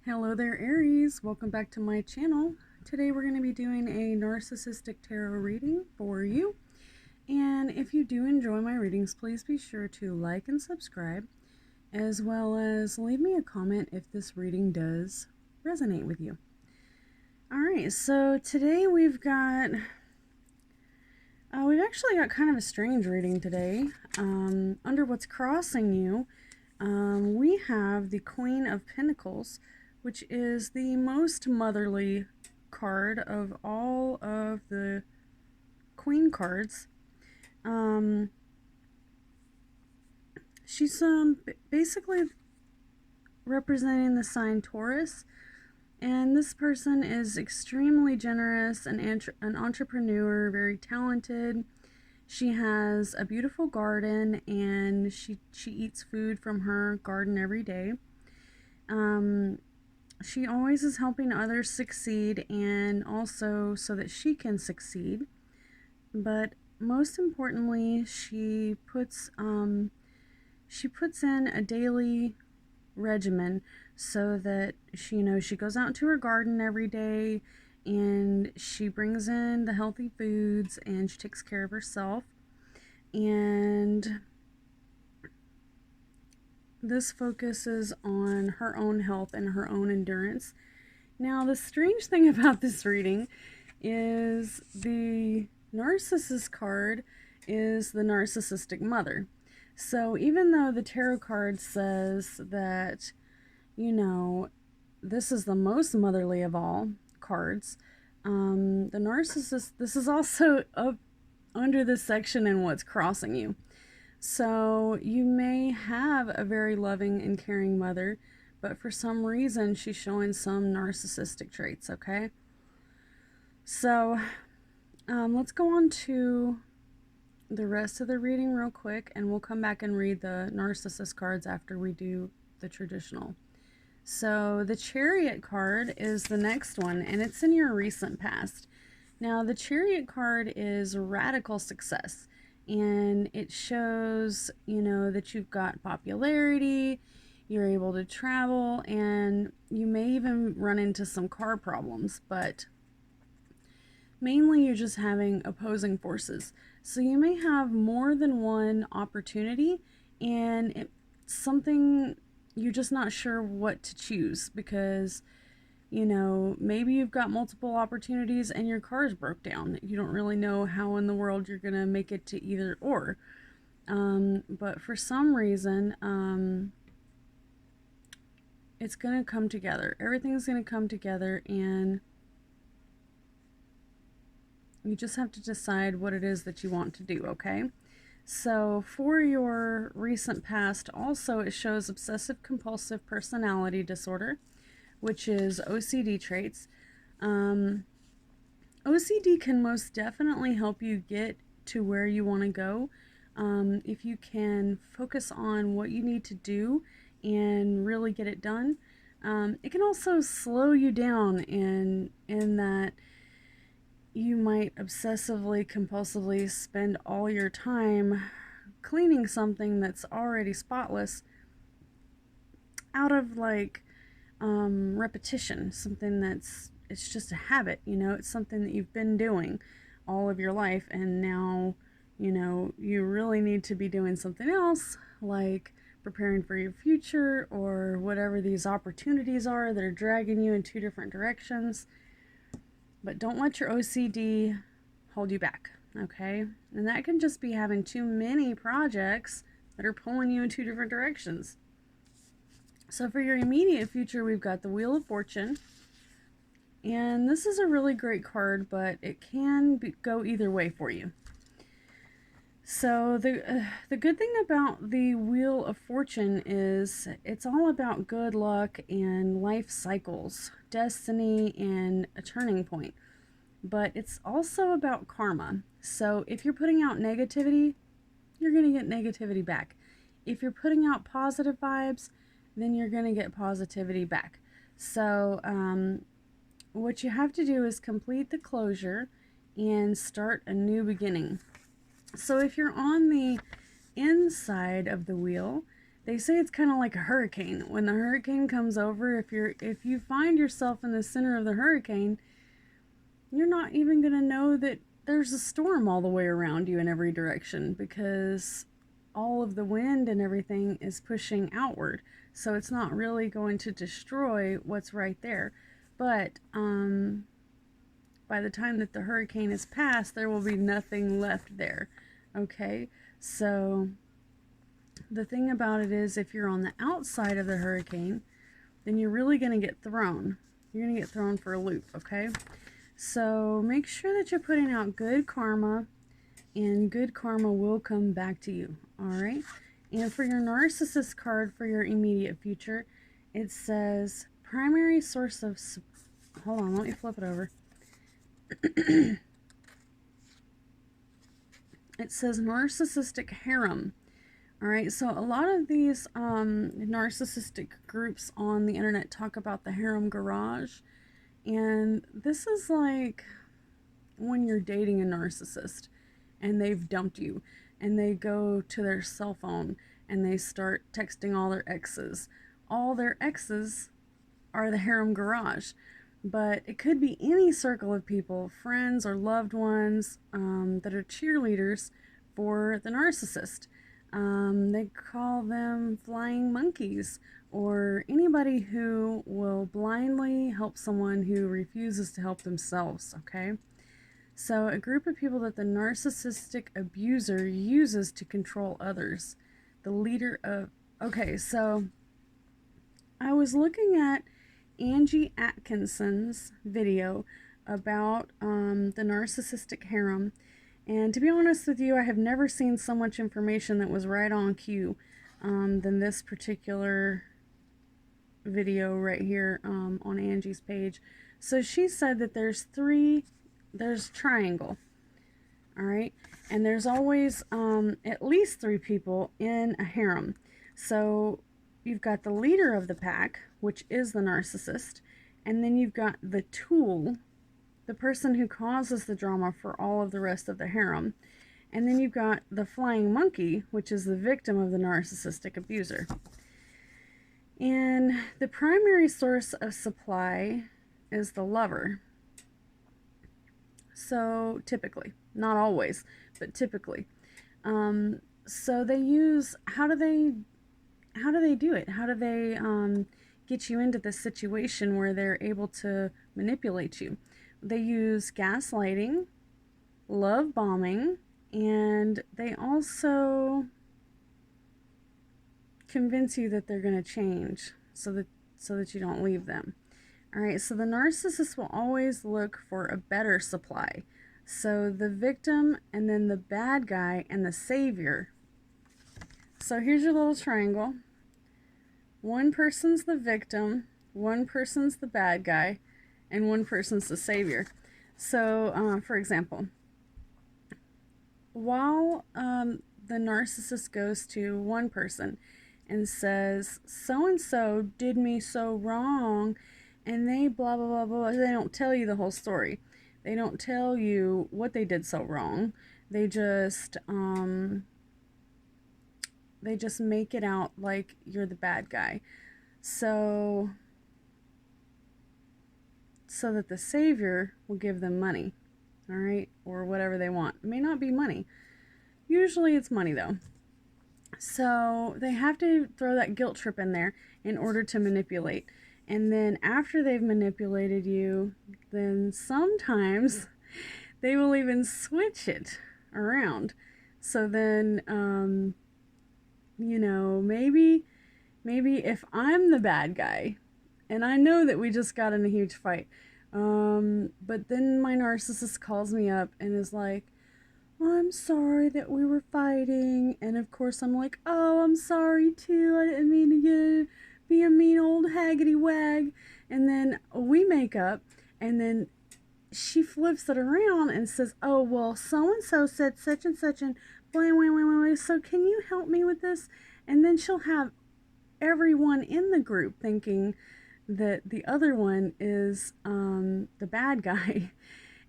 Hello there, Aries. Welcome back to my channel. Today we're going to be doing a narcissistic tarot reading for you. And if you do enjoy my readings, please be sure to like and subscribe, as well as leave me a comment if this reading does resonate with you. Alright, so today we've actually got kind of a strange reading today. Under what's crossing you, we have the Queen of Pentacles, which is the most motherly card of all of the Queen cards. She's basically representing the sign Taurus, and this person is extremely generous, an entrepreneur, very talented. She has a beautiful garden, and she eats food from her garden every day. She always is helping others succeed, and also so that she can succeed. But most importantly, she puts in a daily regimen so that she goes out to her garden every day, and she brings in the healthy foods, and she takes care of herself. And this focuses on her own health and her own endurance. Now, the strange thing about this reading is the Narcissist card is the narcissistic mother. So even though the tarot card says that, this is the most motherly of all cards, the narcissist, this is also up under this section in what's crossing you. So you may have a very loving and caring mother, but for some reason she's showing some narcissistic traits, okay? So let's go on to the rest of the reading real quick, and we'll come back and read the narcissist cards after we do the traditional. So the Chariot card is the next one, and it's in your recent past. Now, the Chariot card is radical success, and it shows, that you've got popularity, you're able to travel, and you may even run into some car problems, but mainly you're just having opposing forces. So you may have more than one opportunity, and it's something you're just not sure what to choose because maybe you've got multiple opportunities and your car's broke down. You don't really know how in the world you're gonna make it to either or. But for some reason, it's gonna come together. Everything's gonna come together, and you just have to decide what it is that you want to do, okay? So for your recent past, also it shows obsessive compulsive personality disorder, which is OCD traits. OCD can most definitely help you get to where you want to go if you can focus on what you need to do and really get it done. It can also slow you down in that you might obsessively, compulsively spend all your time cleaning something that's already spotless out of repetition, something it's just a habit, it's something that you've been doing all of your life, and now, you really need to be doing something else, like preparing for your future or whatever these opportunities are that are dragging you in two different directions. But don't let your OCD hold you back, okay? And that can just be having too many projects that are pulling you in two different directions. So for your immediate future, we've got the Wheel of Fortune. And this is a really great card, but it can go either way for you. So the good thing about the Wheel of Fortune is it's all about good luck and life cycles, destiny, and a turning point. But it's also about karma. So if you're putting out negativity, you're going to get negativity back. If you're putting out positive vibes, then you're going to get positivity back. So what you have to do is complete the closure and start a new beginning. So if you're on the inside of the wheel, They say it's kind of like a hurricane. When the hurricane comes over, if you find yourself in the center of the hurricane, you're not even going to know that there's a storm all the way around you in every direction, because all of the wind and everything is pushing outward. So it's not really going to destroy what's right there. But by the time that the hurricane is past, there will be nothing left there. Okay? So the thing about it is, if you're on the outside of the hurricane, then you're really going to get thrown. You're going to get thrown for a loop, okay? So make sure that you're putting out good karma, and good karma will come back to you, all right? And for your narcissist card for your immediate future, it says primary source of... Hold on, let me flip it over. It says narcissistic harem. All right, so a lot of these narcissistic groups on the internet talk about the harem garage. And this is like when you're dating a narcissist and they've dumped you, and they go to their cell phone and they start texting all their exes. All their exes are the harem garage. But it could be any circle of people, friends or loved ones, that are cheerleaders for the narcissist. They call them flying monkeys, or anybody who will blindly help someone who refuses to help themselves, okay? So a group of people that the narcissistic abuser uses to control others. The leader of... Okay, so I was looking at Angie Atkinson's video about the narcissistic harem. And to be honest with you, I have never seen so much information that was right on cue than this particular video right here on Angie's page. So she said that there's triangle, all right? And there's always at least 3 people in a harem. So you've got the leader of the pack, which is the narcissist, and then you've got the tool, the person who causes the drama for all of the rest of the harem. And then you've got the flying monkey, which is the victim of the narcissistic abuser. And the primary source of supply is the lover. So typically, not always, but typically. So they use... How do they do it? How do they get you into this situation where they're able to manipulate you? They use gaslighting, love bombing, and they also convince you that they're going to change so that you don't leave them. All right, so the narcissist will always look for a better supply. So the victim, and then the bad guy, and the savior. So here's your little triangle. One person's the victim, one person's the bad guy, and one person's the savior. So, for example, while the narcissist goes to one person and says, so-and-so did me so wrong, and they blah, blah, blah, blah, they don't tell you the whole story. They don't tell you what they did so wrong. They just make it out like you're the bad guy. So that the savior will give them money, all right, or whatever they want. It may not be money. Usually it's money, though. So they have to throw that guilt trip in there in order to manipulate. And then after they've manipulated you, then sometimes they will even switch it around. So then, you know, maybe if I'm the bad guy, and I know that we just got in a huge fight, but then my narcissist calls me up and is like, I'm sorry that we were fighting. And of course I'm like, oh, I'm sorry too. I didn't mean to be a mean old haggity wag. And then we make up, and then she flips it around and says, oh, well, so-and-so said such and such, and blah, blah, blah, blah, so can you help me with this? And then she'll have everyone in the group thinking that the other one is the bad guy,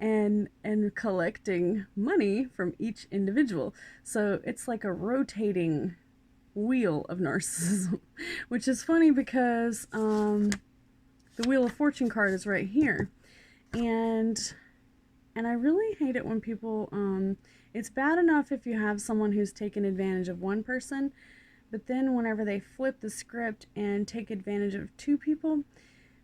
and collecting money from each individual. So it's like a rotating Wheel of Narcissism, which is funny because the Wheel of Fortune card is right here. And I really hate it when people, it's bad enough if you have someone who's taken advantage of one person, but then whenever they flip the script and take advantage of two people,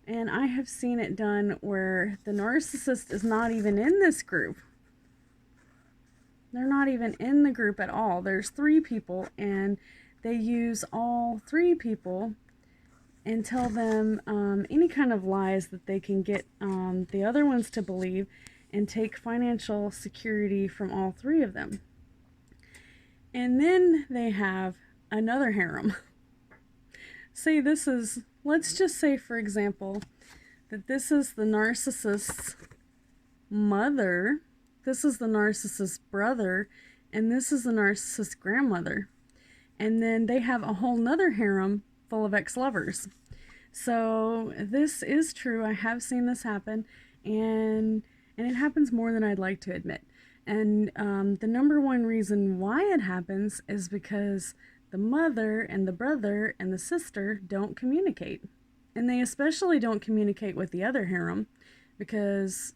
and I have seen it done where the narcissist is not even in this group. They're not even in the group at all. There's 3 people, and they use all 3 people and tell them any kind of lies that they can get the other ones to believe, and take financial security from all 3 of them. And then they have another harem. Say this is, let's just say for example, that this is the narcissist's mother, this is the narcissist's brother, and this is the narcissist's grandmother. And then they have a whole nother harem full of ex-lovers. So this is true. I have seen this happen, and it happens more than I'd like to admit. And the number one reason why it happens is because the mother and the brother and the sister don't communicate. And they especially don't communicate with the other harem because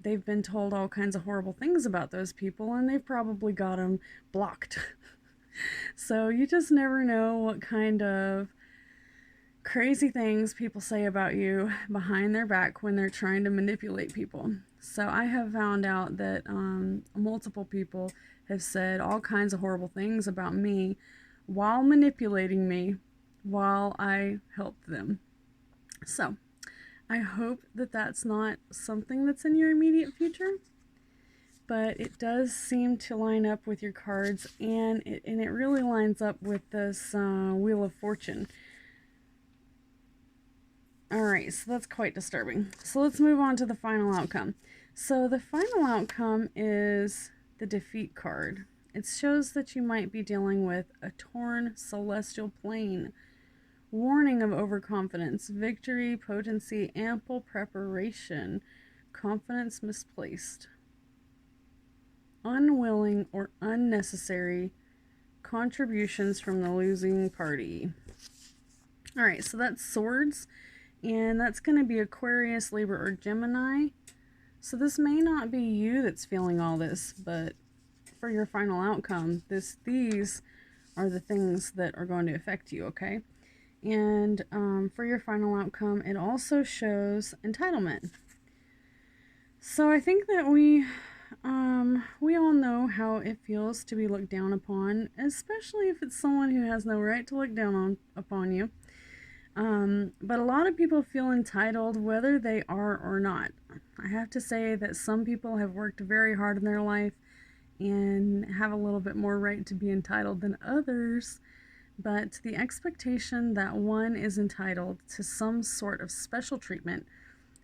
they've been told all kinds of horrible things about those people, and they've probably got them blocked. So you just never know what kind of crazy things people say about you behind their back when they're trying to manipulate people. So I have found out that multiple people have said all kinds of horrible things about me while manipulating me while I helped them. So I hope that that's not something that's in your immediate future, but it does seem to line up with your cards, and it really lines up with this Wheel of Fortune. Alright, so that's quite disturbing. So let's move on to the final outcome. So the final outcome is the Defeat card. It shows that you might be dealing with a torn celestial plane. Warning of overconfidence, victory, potency, ample preparation, confidence misplaced, unwilling or unnecessary contributions from the losing party. Alright, so that's Swords. And that's going to be Aquarius, Libra, or Gemini. So this may not be you that's feeling all this, but for your final outcome, these are the things that are going to affect you, okay? And for your final outcome, it also shows entitlement. So I think that we all know how it feels to be looked down upon, especially if it's someone who has no right to look down upon you. But a lot of people feel entitled whether they are or not. I have to say that some people have worked very hard in their life and have a little bit more right to be entitled than others, but the expectation that one is entitled to some sort of special treatment,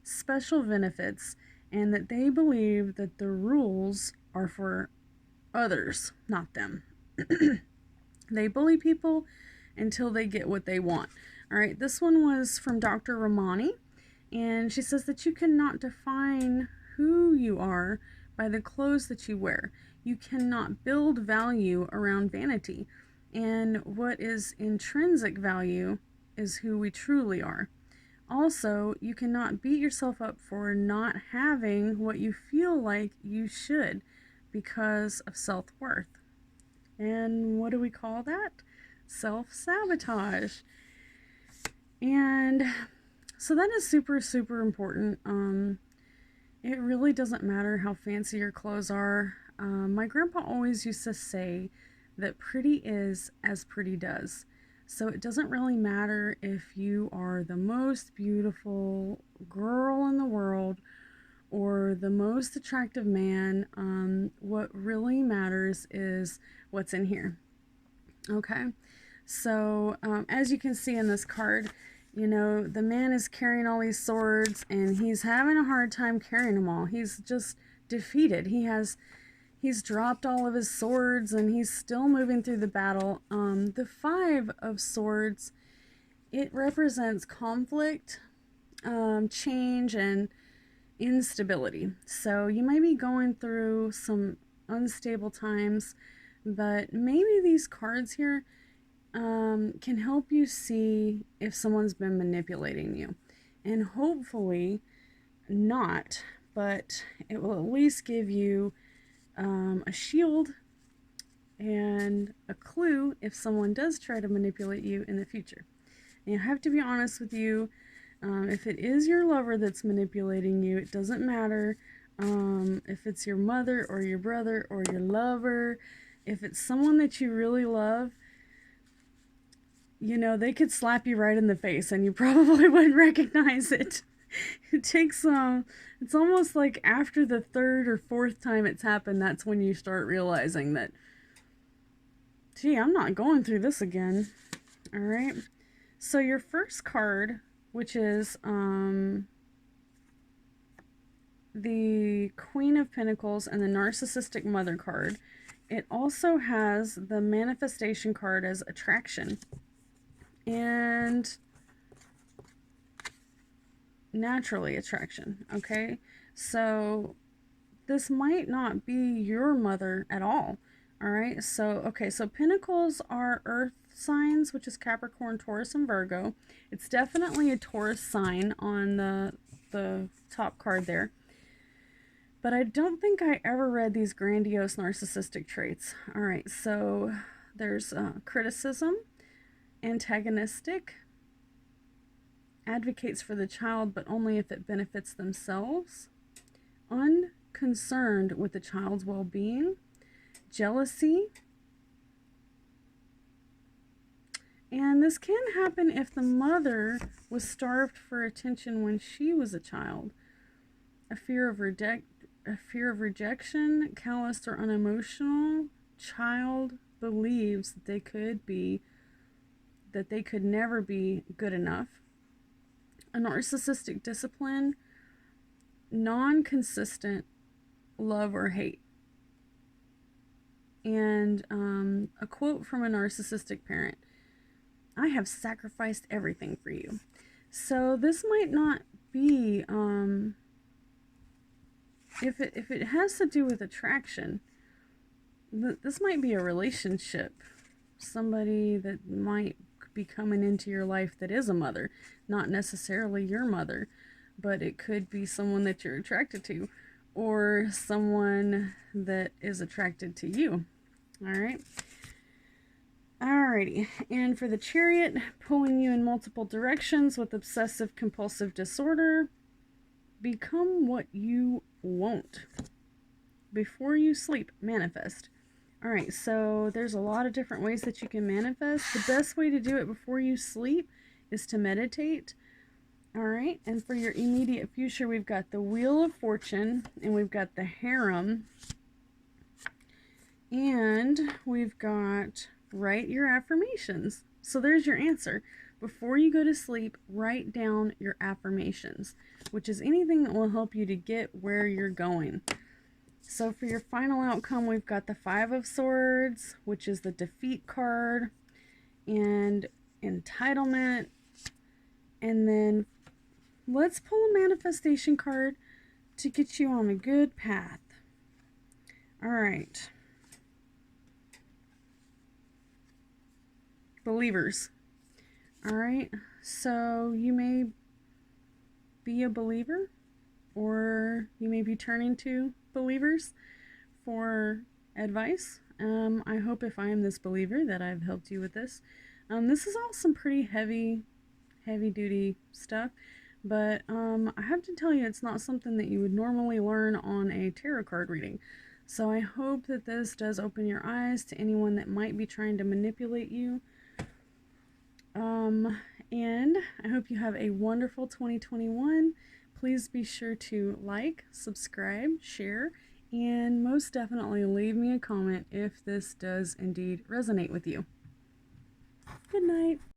special benefits, and that they believe that the rules are for others, not them. They bully people until they get what they want. All right, this one was from Dr. Ramani, and she says that you cannot define who you are by the clothes that you wear. You cannot build value around vanity, and what is intrinsic value is who we truly are. Also, you cannot beat yourself up for not having what you feel like you should because of self-worth. And what do we call that? Self-sabotage. And so that is super, super important. It really doesn't matter how fancy your clothes are. My grandpa always used to say that pretty is as pretty does. So it doesn't really matter if you are the most beautiful girl in the world or the most attractive man. What really matters is what's in here. Okay? So as you can see in this card, you know, the man is carrying all these swords and he's having a hard time carrying them all. He's just defeated. He's dropped all of his swords and he's still moving through the battle. The 5 of Swords, it represents conflict, change, and instability. So you might be going through some unstable times, but maybe these cards here, can help you see if someone's been manipulating you. And hopefully not, but it will at least give you a shield and a clue if someone does try to manipulate you in the future. And you have to be honest with you. If it is your lover that's manipulating you, it doesn't matter if it's your mother or your brother or your lover. If it's someone that you really love, you know, they could slap you right in the face and you probably wouldn't recognize it. It takes it's almost like after the third or fourth time it's happened, that's when you start realizing that, gee, I'm not going through this again. All right. So your first card, which is the Queen of Pentacles and the Narcissistic Mother card, it also has the manifestation card as attraction and naturally attraction. Okay, so this might not be your mother at all. All right, so okay, so Pentacles are earth signs, which is Capricorn, Taurus, and Virgo. It's definitely a Taurus sign on the top card there. But I don't think I ever read these grandiose narcissistic traits. All right, so there's criticism, antagonistic, advocates for the child but only if it benefits themselves, unconcerned with the child's well-being, jealousy, and this can happen if the mother was starved for attention when she was a child, a fear of rejection, calloused or unemotional. Child believes that they could never be good enough. A narcissistic discipline, non-consistent love or hate. And a quote from a narcissistic parent: "I have sacrificed everything for you." So this might not be if it has to do with attraction, this might be a relationship. Somebody that might be coming into your life that is a mother, not necessarily your mother, but it could be someone that you're attracted to or someone that is attracted to you. All right. Alrighty, and for the Chariot, pulling you in multiple directions with obsessive compulsive disorder, become what you won't. Before you sleep, manifest. All right, so there's a lot of different ways that you can manifest. The best way to do it before you sleep is to meditate. All right, and for your immediate future, we've got the Wheel of Fortune, and we've got the Harem, and we've got write your affirmations. So there's your answer. Before you go to sleep, write down your affirmations, which is anything that will help you to get where you're going. So for your final outcome, we've got the Five of Swords, which is the defeat card, and entitlement. And then let's pull a manifestation card to get you on a good path. All right. Believers. All right. So you may be a believer, or you may be turning to believers for advice. I hope if I am this believer that I've helped you with this. This is all some pretty heavy duty stuff, but I have to tell you, it's not something that you would normally learn on a tarot card reading. So I hope that this does open your eyes to anyone that might be trying to manipulate you. And I hope you have a wonderful 2021. Please be sure to like, subscribe, share, and most definitely leave me a comment if this does indeed resonate with you. Good night.